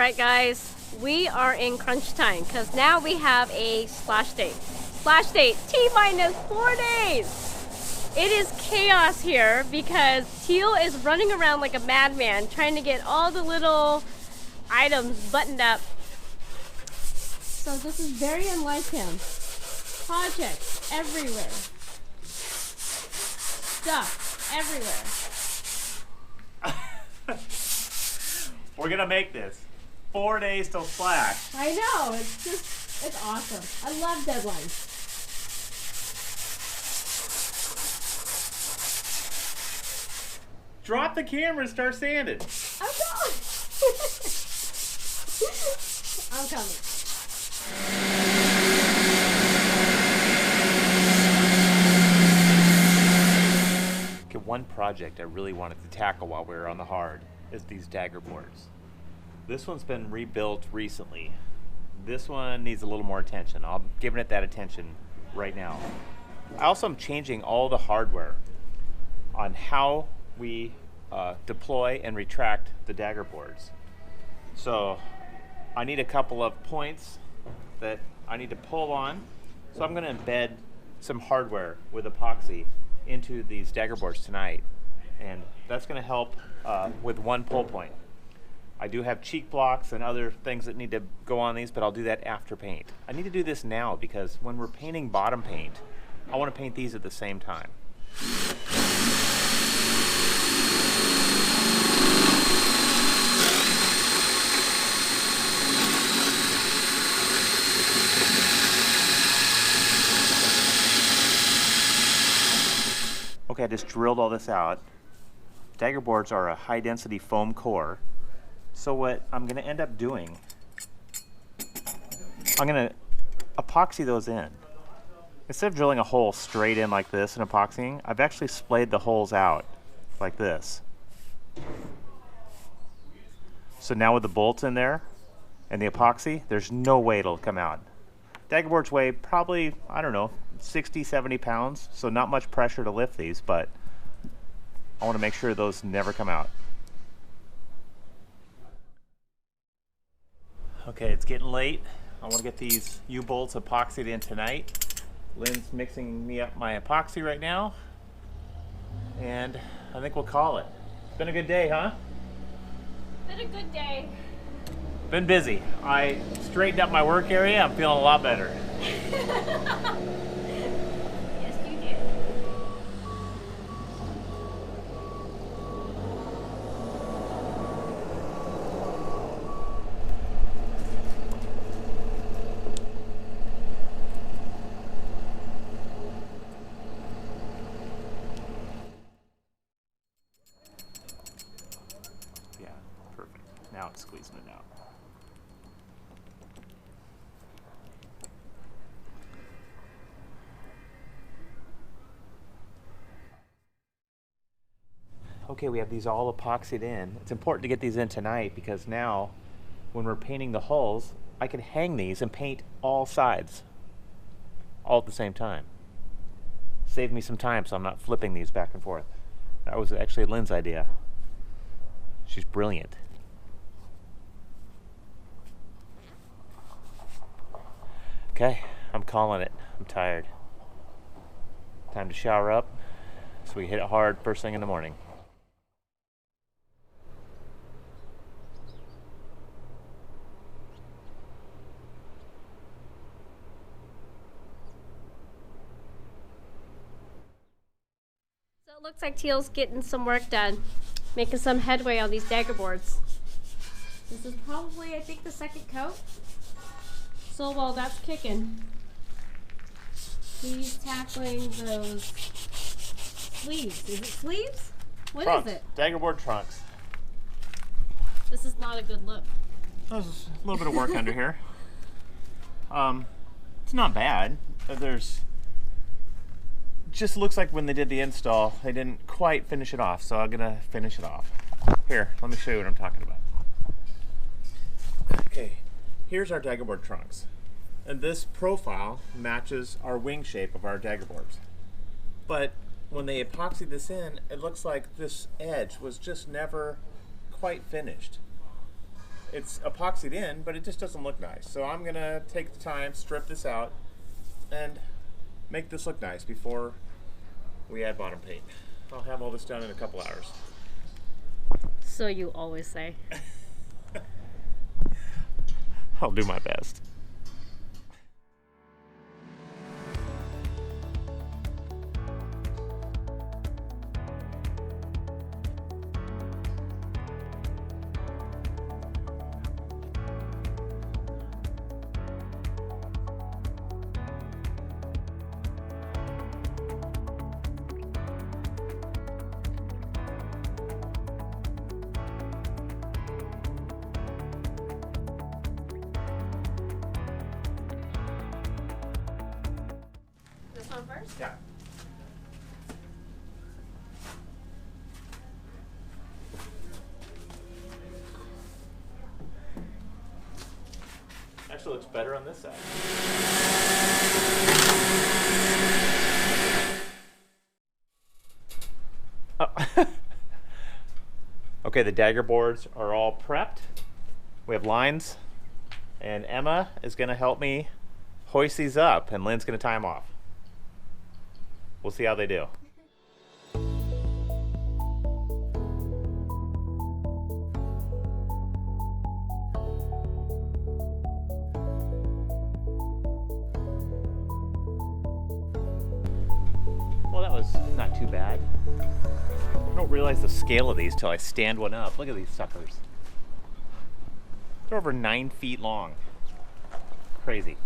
Alright guys, we are in crunch time because now we have a splash date. Splash date, T-minus 4 days! It is chaos here because Teal is running around like a madman trying to get all the little items buttoned up. So this is very unlike him. Projects everywhere. Stuff everywhere. We're gonna make this. 4 days till splash. I know, it's awesome. I love deadlines. Drop the camera and start sanding. I'm going. I'm coming. Okay, one project I really wanted to tackle while we were on the hard is these Daggerboards. This one's been rebuilt recently. This one needs a little more attention. I'm giving it that attention right now. I also am changing all the hardware on how we deploy and retract the Daggerboards. So I need a couple of points that I need to pull on. So I'm going to embed some hardware with epoxy into these Daggerboards tonight. And that's going to help with one pull point. I do have cheek blocks and other things that need to go on these, but I'll do that after paint. I need to do this now because when we're painting bottom paint, I want to paint these at the same time. Okay, I just drilled all this out. Daggerboards are a high density foam core. So what I'm going to end up doing, I'm going to epoxy those in. Instead of drilling a hole straight in like this and epoxying, I've actually splayed the holes out like this. So now with the bolts in there and the epoxy, there's no way it'll come out. Daggerboards weigh probably, I don't know, 60, 70 pounds, so not much pressure to lift these, but I want to make sure those never come out. Okay, it's getting late. I want to get these U-bolts epoxied in tonight. Lynn's mixing me up my epoxy right now, and I think we'll call it. It's been a good day, huh? Been a good day. Been busy. I straightened up my work area. I'm feeling a lot better. Yes, you did. Yeah, perfect. Now it's squeezing it out. Okay, we have these all epoxied in. It's important to get these in tonight because now when we're painting the hulls, I can hang these and paint all sides all at the same time. Save me some time so I'm not flipping these back and forth. That was actually Lynn's idea. She's brilliant. Okay, I'm calling it. I'm tired. Time to shower up so we hit it hard first thing in the morning. So it looks like Teal's getting some work done, making some headway on these Daggerboards. This is probably, I think, the second coat. So while that's kicking, he's tackling those sleeves. Is it sleeves? What Trunks. is it? Daggerboard trunks. This is not a good look. There's a little bit of work under here. It's not bad. There's just looks like when they did the install, they didn't quite finish it off, so I'm gonna finish it off. Here, let me show you what I'm talking about. Okay, here's our Daggerboard trunks. And this profile matches our wing shape of our Daggerboards. But when they epoxied this in, it looks like this edge was just never quite finished. it's epoxied in, but it just doesn't look nice. So I'm gonna take the time, strip this out, and make this look nice before we add bottom paint. I'll have all this done in a couple hours. So you always say. I'll do my best. First? Yeah. Actually looks better on this side. Oh. Okay, the Daggerboards are all prepped. We have lines, and Emma is going to help me hoist these up, and Lynn's going to tie them off. We'll see how they do. Well, that was not too bad. I don't realize the scale of these till I stand one up. Look at these suckers. They're over 9 feet long. Crazy.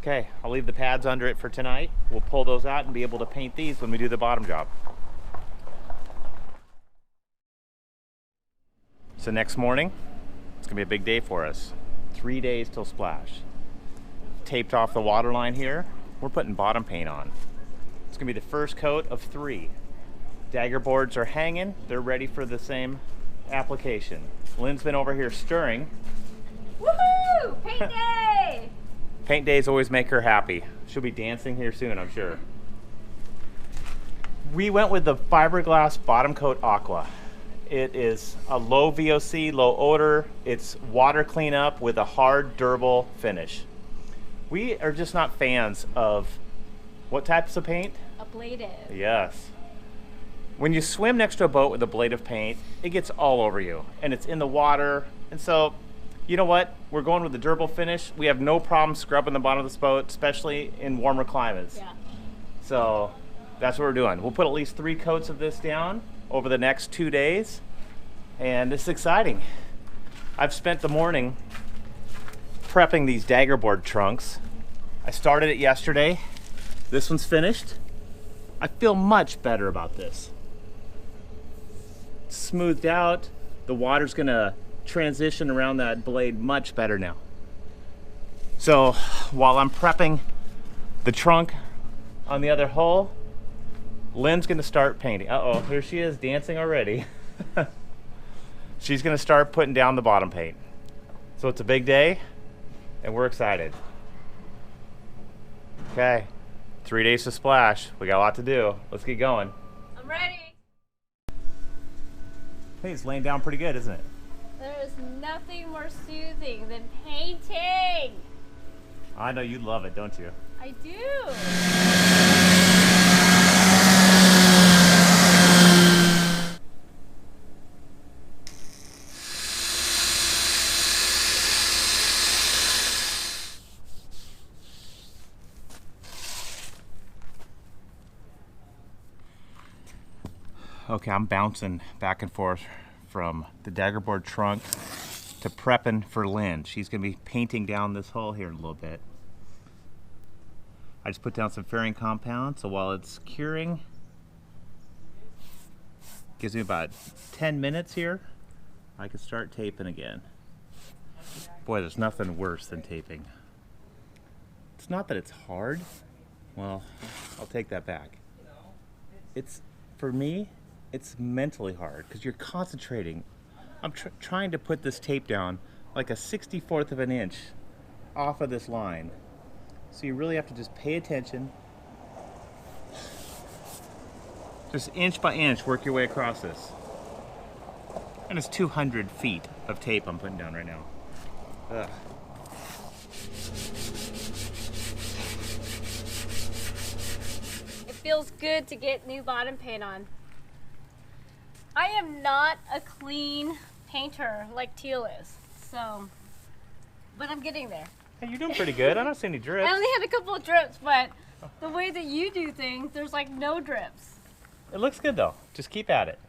Okay, I'll leave the pads under it for tonight. We'll pull those out and be able to paint these when we do the bottom job. So next morning, it's gonna be a big day for us. 3 days till splash. Taped off the water line here. We're putting bottom paint on. It's gonna be the first coat of 3. Daggerboards are hanging. They're ready for the same application. Lynn's been over here stirring. Woohoo! Paint day! Paint days always make her happy. She'll be dancing here soon, I'm sure. We went with the fiberglass bottom coat aqua. It is a low VOC, low odor. It's water cleanup with a hard, durable finish. We are just not fans of what types of paint? Ablative. Yes. When you swim next to a boat with ablative paint, it gets all over you, and it's in the water, and so you know what? We're going with the durable finish. We have no problem scrubbing the bottom of this boat, especially in warmer climates. Yeah. So that's what we're doing. We'll put at least 3 coats of this down over the next 2 days, and it's exciting. I've spent the morning prepping these Daggerboard trunks. I started it yesterday. This one's finished. I feel much better about this. It's smoothed out. The water's gonna transition around that blade much better now. So while I'm prepping the trunk on the other hull, Lynn's gonna start painting. Uh-oh, here she is dancing already. She's gonna start putting down the bottom paint. So it's a big day and we're excited. Okay, 3 days to splash. We got a lot to do. Let's get going. I'm ready. Hey, it's laying down pretty good, isn't it? There is nothing more soothing than painting. I know you love it, don't you? I do. Okay, I'm bouncing back and forth from the Daggerboard trunk to prepping for Lynn. She's gonna be painting down this hull here in a little bit. I just put down some fairing compound, so while it's curing, gives me about 10 minutes here, I can start taping again. Boy, there's nothing worse than taping. It's not that it's hard. Well, I'll take that back. It's, for me, it's mentally hard because you're concentrating. I'm trying to put this tape down like a 64th of an inch off of this line. So you really have to just pay attention. Just inch by inch, work your way across this. And it's 200 feet of tape I'm putting down right now. Ugh. It feels good to get new bottom paint on. I am not a clean painter like Teal is, so, but I'm getting there. Hey, you're doing pretty good. I don't see any drips. I only had a couple of drips, but the way that you do things, there's like no drips. It looks good though. Just keep at it.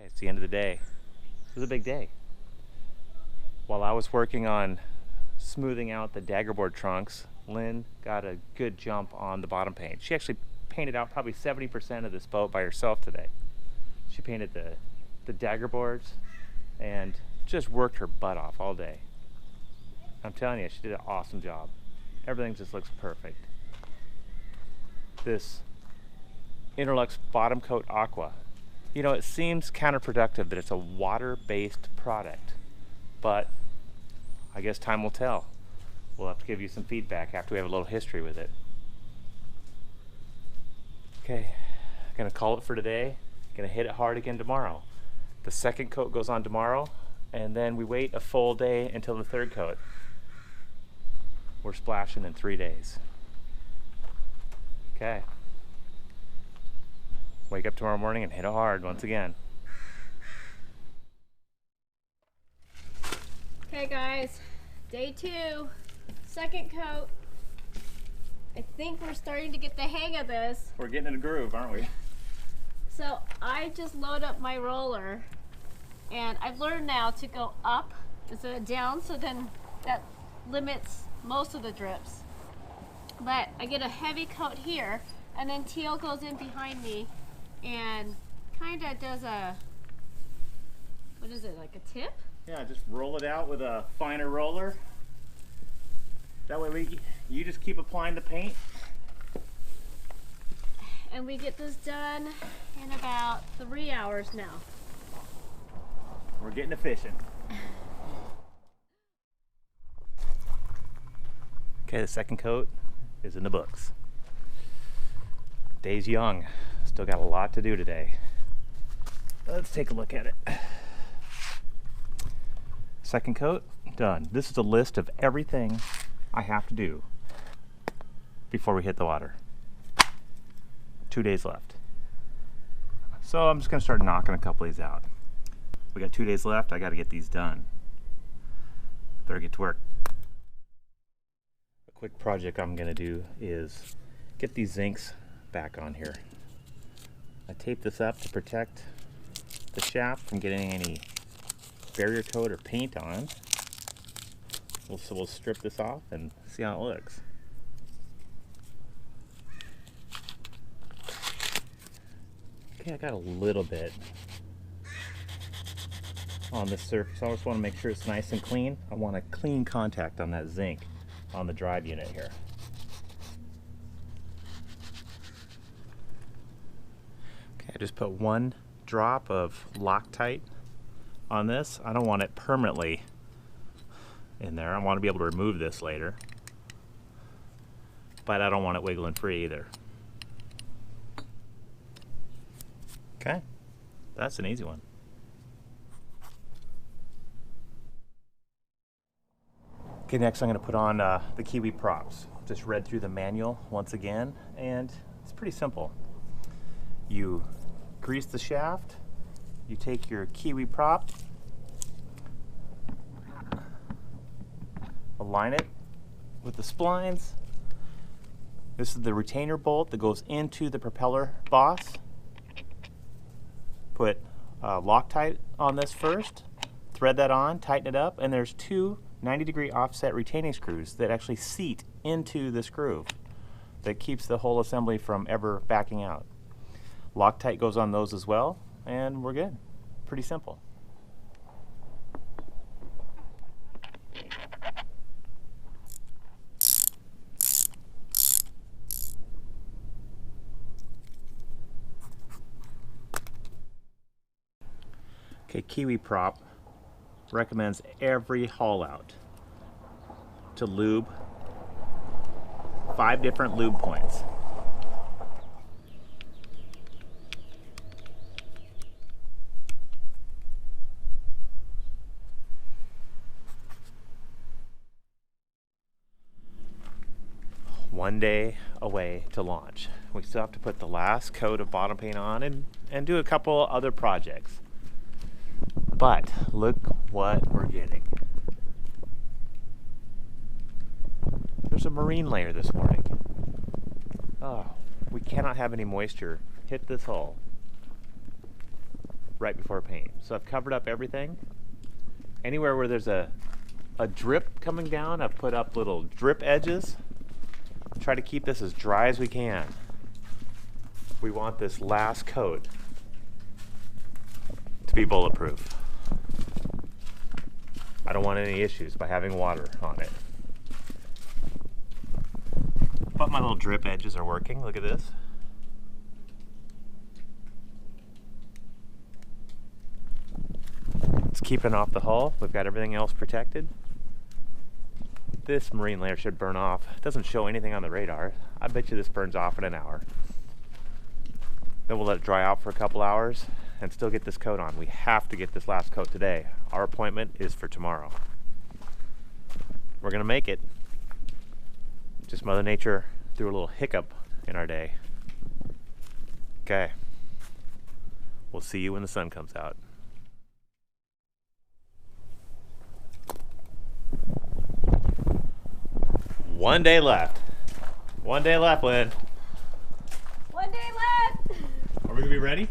It's the end of the day. It was a big day. While I was working on smoothing out the Daggerboard trunks, Lynn got a good jump on the bottom paint. She actually painted out probably 70% of this boat by herself today. She painted the Daggerboards and just worked her butt off all day. I'm telling you, she did an awesome job. Everything just looks perfect. This Interlux bottom coat aqua. You know, it seems counterproductive that it's a water-based product, but I guess time will tell. We'll have to give you some feedback after we have a little history with it. Okay, gonna call it for today. Gonna hit it hard again tomorrow. The second coat goes on tomorrow, and then we wait a full day until the third coat. We're splashing in 3 days. Okay. Wake up tomorrow morning and hit it hard once again. Okay guys, day 2, second coat. I think we're starting to get the hang of this. We're getting in a groove, aren't we? So I just load up my roller, and I've learned now to go up instead of down, so then that limits most of the drips. But I get a heavy coat here, and then Teal goes in behind me and kind of does a, what is it, like a tip? Yeah, just roll it out with a finer roller. That way you just keep applying the paint. And we get this done in about 3 hours now. We're getting efficient. Okay, the second coat is in the books. Day's young. Still got a lot to do today. Let's take a look at it. Second coat, done. This is a list of everything I have to do before we hit the water. 2 days left. So I'm just gonna start knocking a couple of these out. We got 2 days left. I gotta get these done. Better get to work. A quick project I'm gonna do is get these zincs back on here. I tape this up to protect the shaft from getting any barrier coat or paint on. So we'll strip this off and see how it looks. Okay, I got a little bit on the surface. I just want to make sure it's nice and clean. I want a clean contact on that zinc on the drive unit here. Okay, I just put 1 drop of Loctite on this. I don't want it permanently in there. I want to be able to remove this later, but I don't want it wiggling free either. Okay, that's an easy one. Okay, next I'm going to put on the Kiwi props. Just read through the manual once again, and it's pretty simple. You grease the shaft, you take your Kiwi prop, align it with the splines. This is the retainer bolt that goes into the propeller boss. Put Loctite on this first, thread that on, tighten it up, and there's 2 90-degree offset retaining screws that actually seat into this groove that keeps the whole assembly from ever backing out. Loctite goes on those as well, and we're good. Pretty simple. Okay, Kiwi Prop recommends every haul out to lube 5 different lube points. One day away to launch. We still have to put the last coat of bottom paint on and do a couple other projects. But look what we're getting. There's a marine layer this morning. Oh, we cannot have any moisture hit this hull right before paint. So I've covered up everything. Anywhere where there's a drip coming down, I've put up little drip edges. Try to keep this as dry as we can. We want this last coat to be bulletproof. I don't want any issues by having water on it. But my little drip edges are working. Look at this. It's keeping off the hull. We've got everything else protected. This marine layer should burn off. It doesn't show anything on the radar. I bet you this burns off in an hour. Then we'll let it dry out for a couple hours and still get this coat on. We have to get this last coat today. Our appointment is for tomorrow. We're gonna make it. Just Mother Nature threw a little hiccup in our day. Okay. We'll see you when the sun comes out. One day left. One day left, Lynn. One day left. Are we gonna be ready?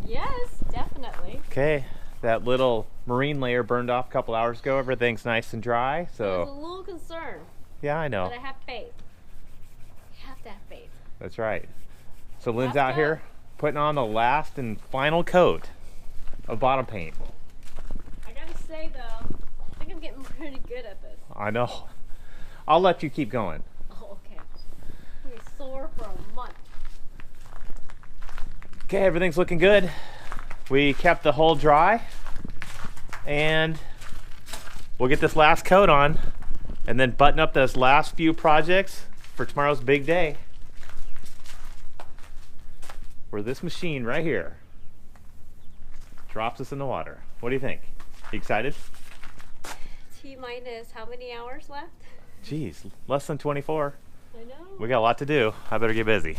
Yes, definitely. Okay, that little marine layer burned off a couple hours ago. Everything's nice and dry, I was a so little concerned, yeah, I know. but I have faith. You have to have faith. That's right. So Lynn's Last out here putting on the last and final coat of bottom paint. I gotta say though, I think I'm getting pretty good at this. I know. I'll let you keep going. Oh, okay. I'm gonna be sore for a month. Okay, everything's looking good. We kept the hull dry, and we'll get this last coat on and then button up those last few projects for tomorrow's big day, where this machine right here drops us in the water. What do you think? You excited? T-minus how many hours left? Geez, less than 24. I know. We got a lot to do. I better get busy.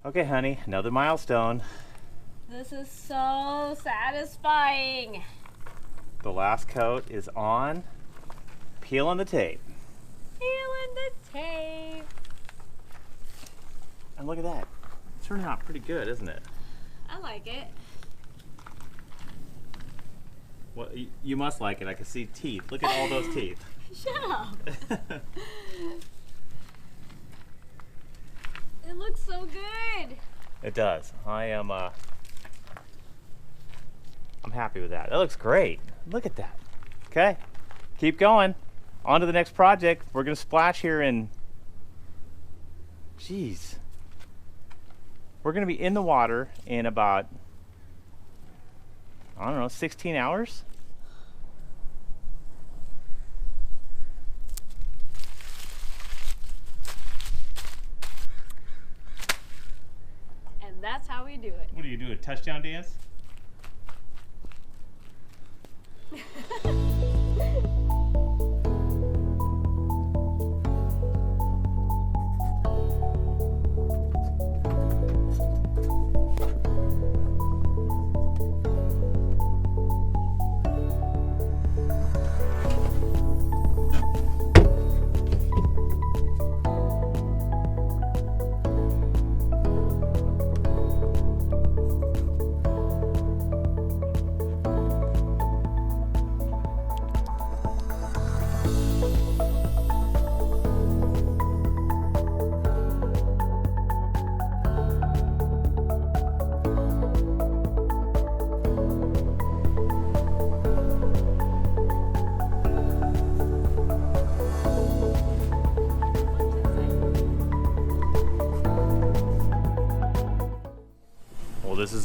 Okay, honey, another milestone. This is so satisfying. The last coat is on. Peeling the tape. Peeling the tape. And look at that. It's turning out pretty good, isn't it? I like it. Well, you must like it. I can see teeth. Look at all those teeth. Shut up. It looks so good. It does. I'm happy with that. That looks great. Look at that. Okay, keep going. On to the next project. We're gonna splash here in, geez. We're gonna be in the water in about, I don't know, 16 hours? And that's how we do it. What do you do, a touchdown dance?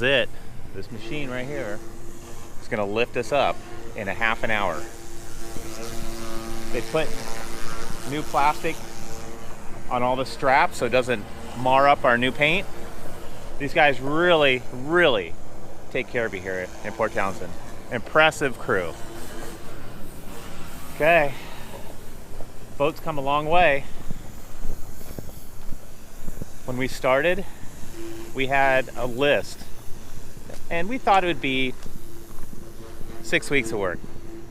is it. This machine right here is gonna lift us up in a half an hour. They put new plastic on all the straps so it doesn't mar up our new paint. These guys really, really take care of you here in Port Townsend. Impressive crew. Okay, boat's come a long way. When we started, we had a list and we thought it would be 6 weeks of work.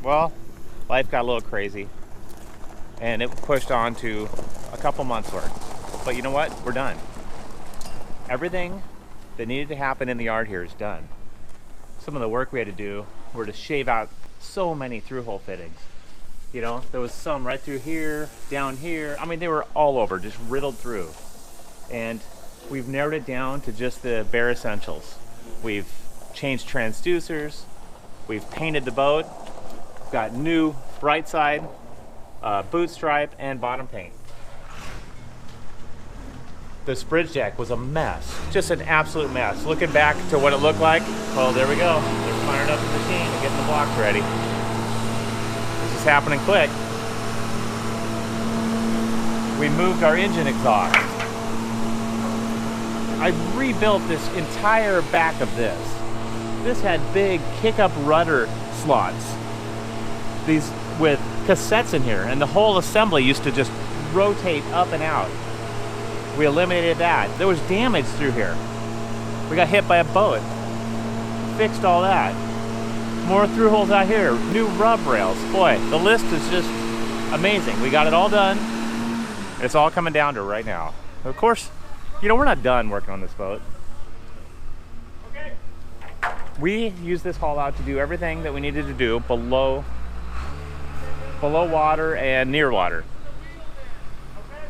Well, life got a little crazy and it pushed on to a couple months work. But you know what? We're done. Everything that needed to happen in the yard here is done. Some of the work we had to do were to shave out so many through-hole fittings. You know, there was some right through here, down here. I mean, they were all over, just riddled through. And we've narrowed it down to just the bare essentials. We've changed transducers, we've painted the boat, got new bright side, boot stripe, and bottom paint. This bridge deck was a mess, just an absolute mess. Looking back to what it looked like, well, there we go. They're firing up the machine and getting the blocks ready. This is happening quick. We moved our engine exhaust. I rebuilt this entire back of this. This had big kick-up rudder slots. These with cassettes in here, and the whole assembly used to just rotate up and out. We eliminated that. There was damage through here. We got hit by a boat. Fixed all that. More through holes out here. New rub rails. Boy, the list is just amazing. We got it all done. It's all coming down to right now. Of course, you know, we're not done working on this boat. Okay. We used this haul out to do everything that we needed to do below water and near water.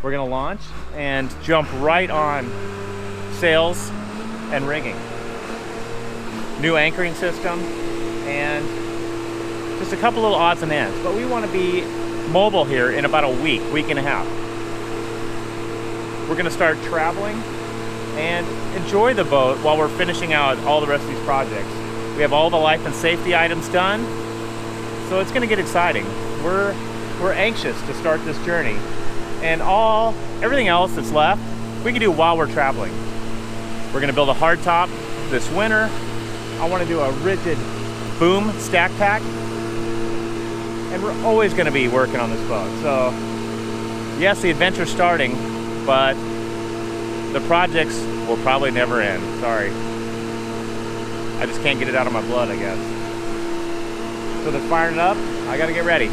We're gonna launch and jump right on sails and rigging. New anchoring system and just a couple little odds and ends. But we want to be mobile here in about a week and a half. We're gonna start traveling and enjoy the boat while we're finishing out all the rest of these projects. We have all the life and safety items done, so it's gonna get exciting. We're anxious to start this journey. And everything else that's left, we can do while we're traveling. We're gonna build a hard top this winter. I wanna do a rigid boom stack pack. And we're always gonna be working on this boat. So yes, the adventure's starting, but the projects will probably never end. Sorry. I just can't get it out of my blood, I guess. So they're firing it up. I gotta get ready.